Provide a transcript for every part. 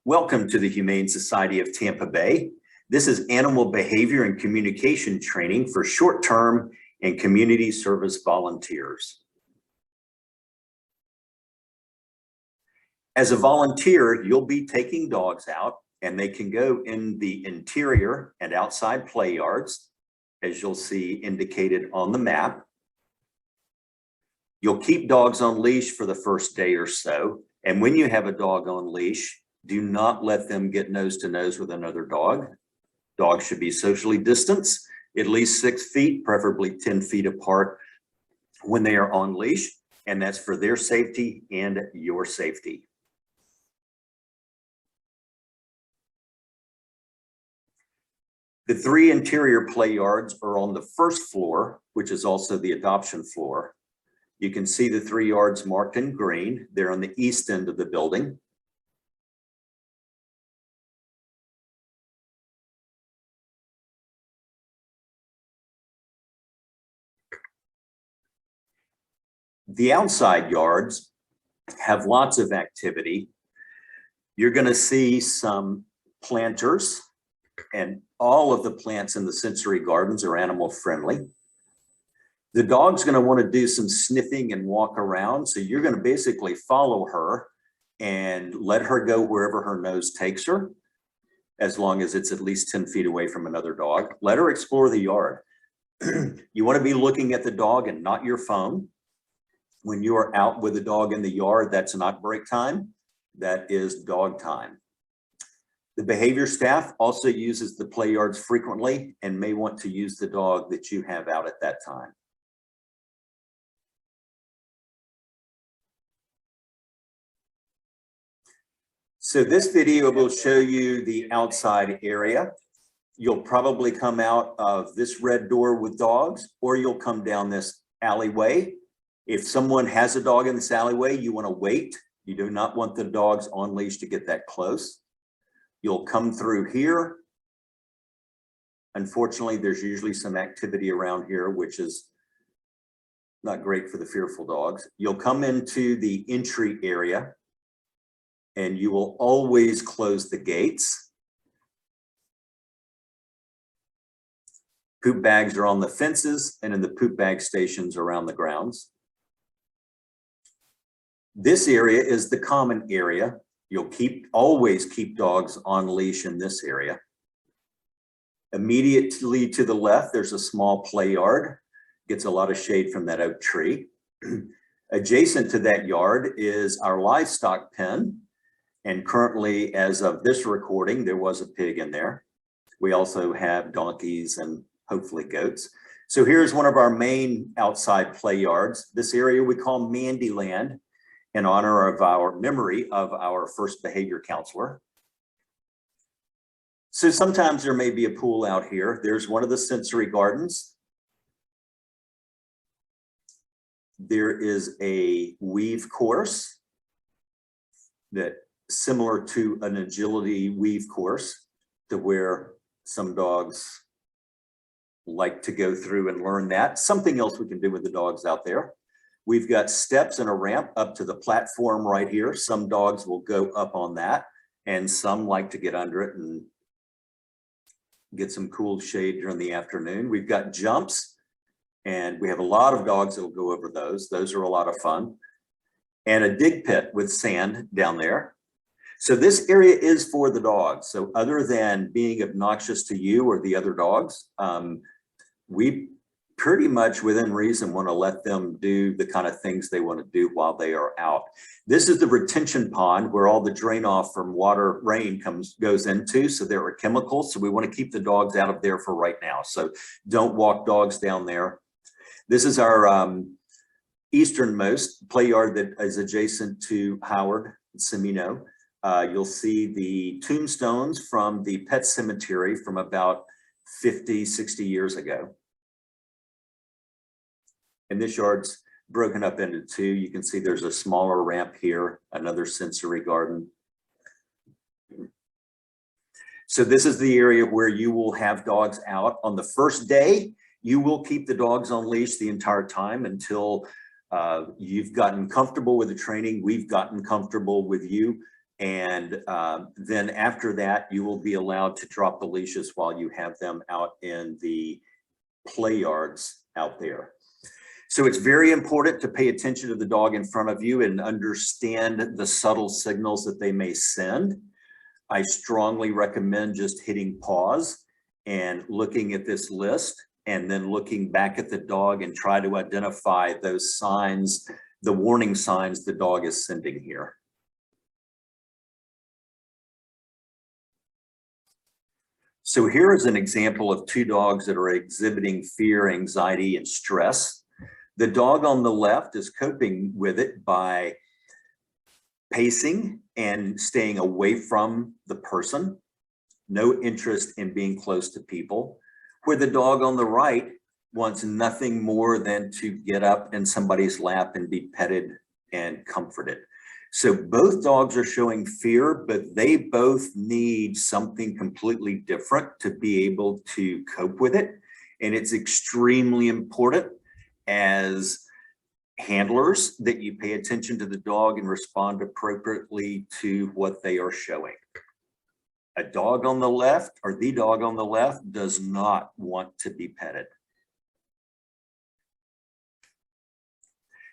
Welcome to the Humane Society of Tampa Bay. This is animal behavior and communication training for short-term and community service volunteers. As a volunteer, you'll be taking dogs out, and they can go in the interior and outside play yards, as you'll see indicated on the map. You'll keep dogs on leash for the first day or so, and when you have a dog on leash, do not let them get nose to nose with another dog. Dogs should be socially distanced, at least 6 feet, preferably 10 feet apart when they are on leash, and that's for their safety and your safety. The 3 interior play yards are on the first floor, which is also the adoption floor. You can see the 3 yards marked in green. They're on the east end of the building. The outside yards have lots of activity. You're going to see some planters, and all of the plants in the sensory gardens are animal friendly. The dog's going to want to do some sniffing and walk around, so you're going to basically follow her and let her go wherever her nose takes her, as long as it's at least 10 feet away from another dog. Let her explore the yard. You want to be looking at the dog and not your phone. When you are out with a dog in the yard, that's not break time, that is dog time. The behavior staff also uses the play yards frequently and may want to use the dog that you have out at that time. So this video will show you the outside area. You'll probably come out of this red door with dogs, or you'll come down this alleyway. If someone has a dog in this alleyway, you want to wait. You do not want the dogs on leash to get that close. You'll come through here. Unfortunately, there's usually some activity around here, which is not great for the fearful dogs. You'll come into the entry area, and you will always close the gates. Poop bags are on the fences and in the poop bag stations around the grounds. This area is the common area. You'll always keep dogs on leash in this area. Immediately to the left, there's a small play yard. Gets a lot of shade from that oak tree. Adjacent to that yard is our livestock pen. And currently, as of this recording, there was a pig in there. We also have donkeys and hopefully goats. So here's one of our main outside play yards. This area we call Mandyland, in honor of our memory of our first behavior counselor. So sometimes there may be a pool out here. There's one of the sensory gardens. There is a weave course that similar to an agility weave course, to where some dogs like to go through and learn that. Something else we can do with the dogs out there. We've got steps and a ramp up to the platform right here. Some dogs will go up on that, and some like to get under it and get some cool shade during the afternoon. We've got jumps, and we have a lot of dogs that will go over those. Those are a lot of fun. And a dig pit with sand down there. So this area is for the dogs. So other than being obnoxious to you or the other dogs, we pretty much within reason want to let them do the kind of things they want to do while they are out. This is the retention pond where all the drain off from rain goes into. So there are chemicals. So we want to keep the dogs out of there for right now. So don't walk dogs down there. This is our easternmost play yard that is adjacent to Howard Semino. You'll see the tombstones from the pet cemetery from about 50, 60 years ago. And this yard's broken up into 2. You can see there's a smaller ramp here, another sensory garden. So this is the area where you will have dogs out. On the first day, you will keep the dogs on leash the entire time until you've gotten comfortable with the training. We've gotten comfortable with you, And then after that, you will be allowed to drop the leashes while you have them out in the play yards out there. So it's very important to pay attention to the dog in front of you and understand the subtle signals that they may send. I strongly recommend just hitting pause and looking at this list and then looking back at the dog and try to identify those signs, the warning signs the dog is sending here. So here is an example of two dogs that are exhibiting fear, anxiety, and stress. The dog on the left is coping with it by pacing and staying away from the person, no interest in being close to people, where the dog on the right wants nothing more than to get up in somebody's lap and be petted and comforted. So both dogs are showing fear, but they both need something completely different to be able to cope with it. And it's extremely important as handlers that you pay attention to the dog and respond appropriately to what they are showing. A dog on the left, or the dog on the left, does not want to be petted.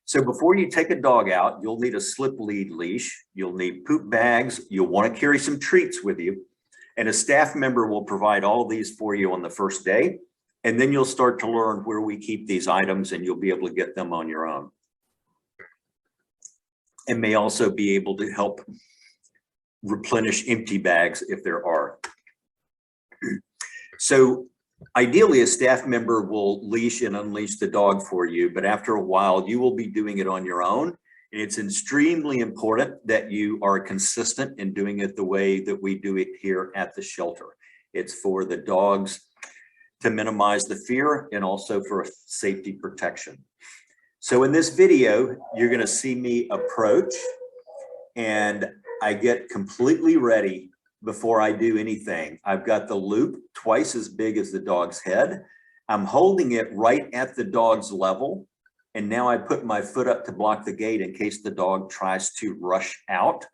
So before you take a dog out, you'll need a slip lead leash, you'll need poop bags, you'll want to carry some treats with you, and a staff member will provide all these for you on the first day, and then you'll start to learn where we keep these items and you'll be able to get them on your own. And may also be able to help replenish empty bags if there are. So ideally, a staff member will leash and unleash the dog for you, but after a while, you will be doing it on your own. And it's extremely important that you are consistent in doing it the way that we do it here at the shelter. It's for the dogs to minimize the fear and also for safety protection. So in this video, you're going to see me approach, and I get completely ready before I do anything. I've got the loop twice as big as the dog's head. I'm holding it right at the dog's level. And now I put my foot up to block the gate in case the dog tries to rush out.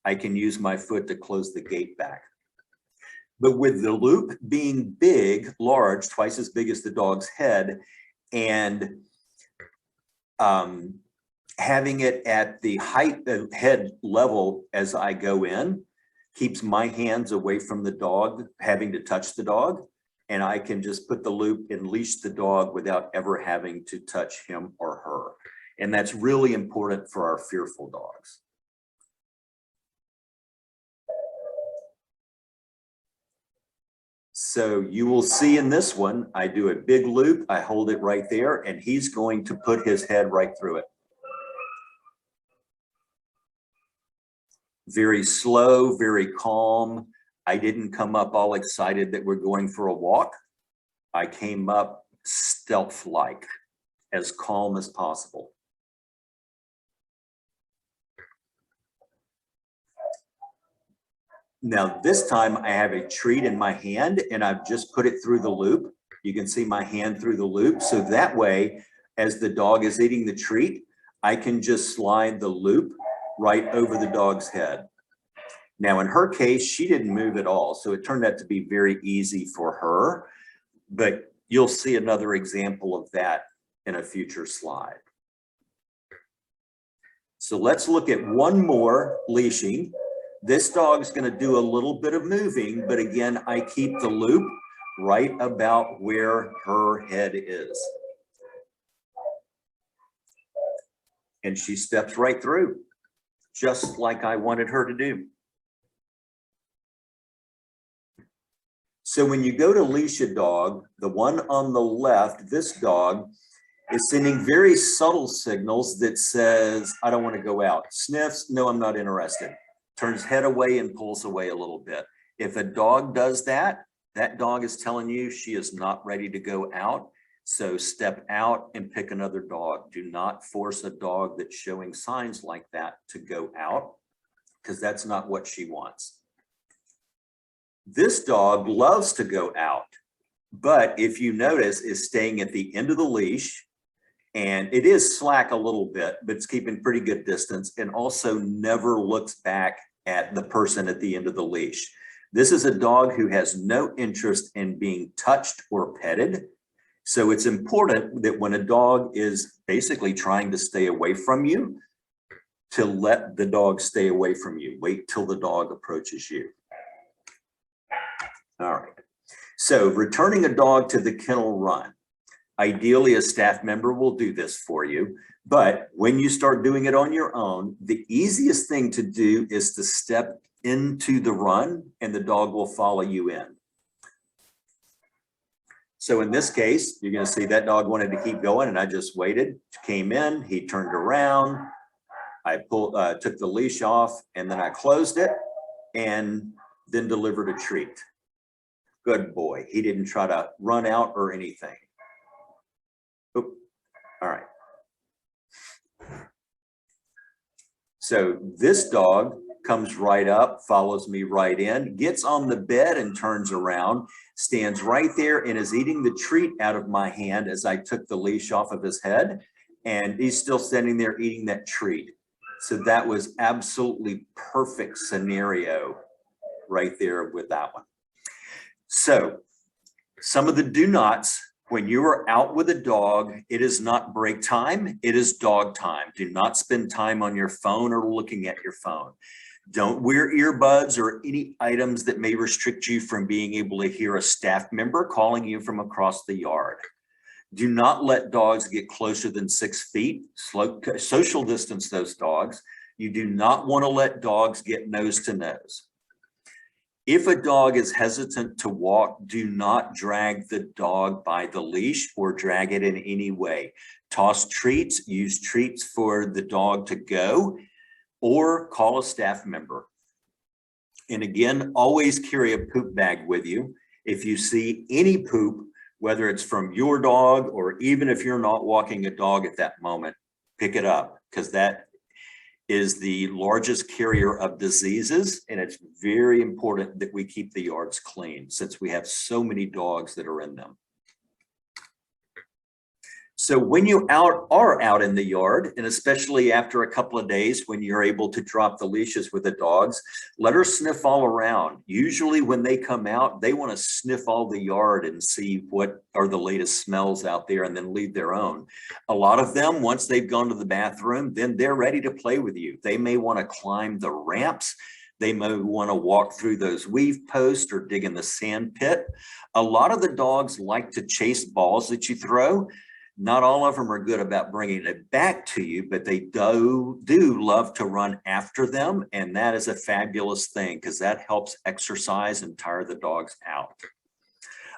I can use my foot to close the gate back. But with the loop being big, large, twice as big as the dog's head, and having it at the head level as I go in, keeps my hands away from the dog, having to touch the dog, and I can just put the loop and leash the dog without ever having to touch him or her. And that's really important for our fearful dogs. So you will see in this one, I do a big loop, I hold it right there, and he's going to put his head right through it. Very slow, very calm. I didn't come up all excited that we're going for a walk. I came up stealth-like, as calm as possible. Now this time I have a treat in my hand and I've just put it through the loop. You can see my hand through the loop. So that way, as the dog is eating the treat, I can just slide the loop right over the dog's head. Now in her case, she didn't move at all. So it turned out to be very easy for her, but you'll see another example of that in a future slide. So let's look at one more leashing. This dog's going to do a little bit of moving, but again, I keep the loop right about where her head is. And she steps right through, just like I wanted her to do. So when you go to leash a dog, the one on the left, this dog is sending very subtle signals that says, I don't want to go out. Sniffs, no, I'm not interested. Turns head away and pulls away a little bit. If a dog does that, that dog is telling you she is not ready to go out. So step out and pick another dog. Do not force a dog that's showing signs like that to go out, because that's not what she wants. This dog loves to go out, but if you notice, is staying at the end of the leash, and it is slack a little bit, but it's keeping pretty good distance, and also never looks back at the person at the end of the leash. This is a dog who has no interest in being touched or petted. So it's important that when a dog is basically trying to stay away from you, to let the dog stay away from you. Wait till the dog approaches you. All right. So returning a dog to the kennel run. Ideally, a staff member will do this for you, but when you start doing it on your own, the easiest thing to do is to step into the run and the dog will follow you in. So in this case, you're going to see that dog wanted to keep going and I just waited, came in, he turned around, I took the leash off and then I closed it and then delivered a treat. Good boy. He didn't try to run out or anything. Oop. All right. So this dog comes right up, follows me right in, gets on the bed and turns around, stands right there and is eating the treat out of my hand as I took the leash off of his head. And he's still standing there eating that treat. So that was absolutely perfect scenario right there with that one. So some of the do nots, when you are out with a dog, it is not break time, it is dog time. Do not spend time on your phone or looking at your phone. Don't wear earbuds or any items that may restrict you from being able to hear a staff member calling you from across the yard. Do not let dogs get closer than 6 feet. Social distance those dogs. You do not want to let dogs get nose to nose. If a dog is hesitant to walk, do not drag the dog by the leash or drag it in any way. Toss treats, use treats for the dog to go, or call a staff member. And again, always carry a poop bag with you. If you see any poop, whether it's from your dog or even if you're not walking a dog at that moment, pick it up because that is the largest carrier of diseases. And it's very important that we keep the yards clean since we have so many dogs that are in them. So when you are out in the yard, and especially after a couple of days when you're able to drop the leashes with the dogs, let her sniff all around. Usually when they come out, they want to sniff all the yard and see what are the latest smells out there and then leave their own. A lot of them, once they've gone to the bathroom, then they're ready to play with you. They may want to climb the ramps. They may want to walk through those weave posts or dig in the sand pit. A lot of the dogs like to chase balls that you throw. Not all of them are good about bringing it back to you, but they do love to run after them. And that is a fabulous thing because that helps exercise and tire the dogs out.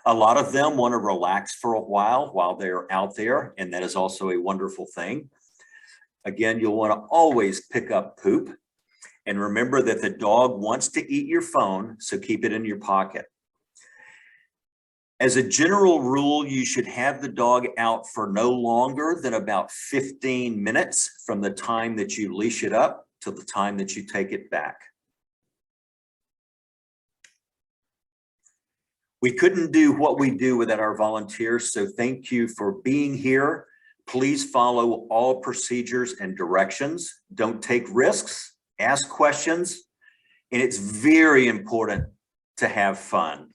A lot of them want to relax for a while they're out there. And that is also a wonderful thing. Again, you'll want to always pick up poop. And remember that the dog wants to eat your phone, so keep it in your pocket. As a general rule, you should have the dog out for no longer than about 15 minutes from the time that you leash it up to the time that you take it back. We couldn't do what we do without our volunteers, so thank you for being here. Please follow all procedures and directions. Don't take risks, ask questions, and it's very important to have fun.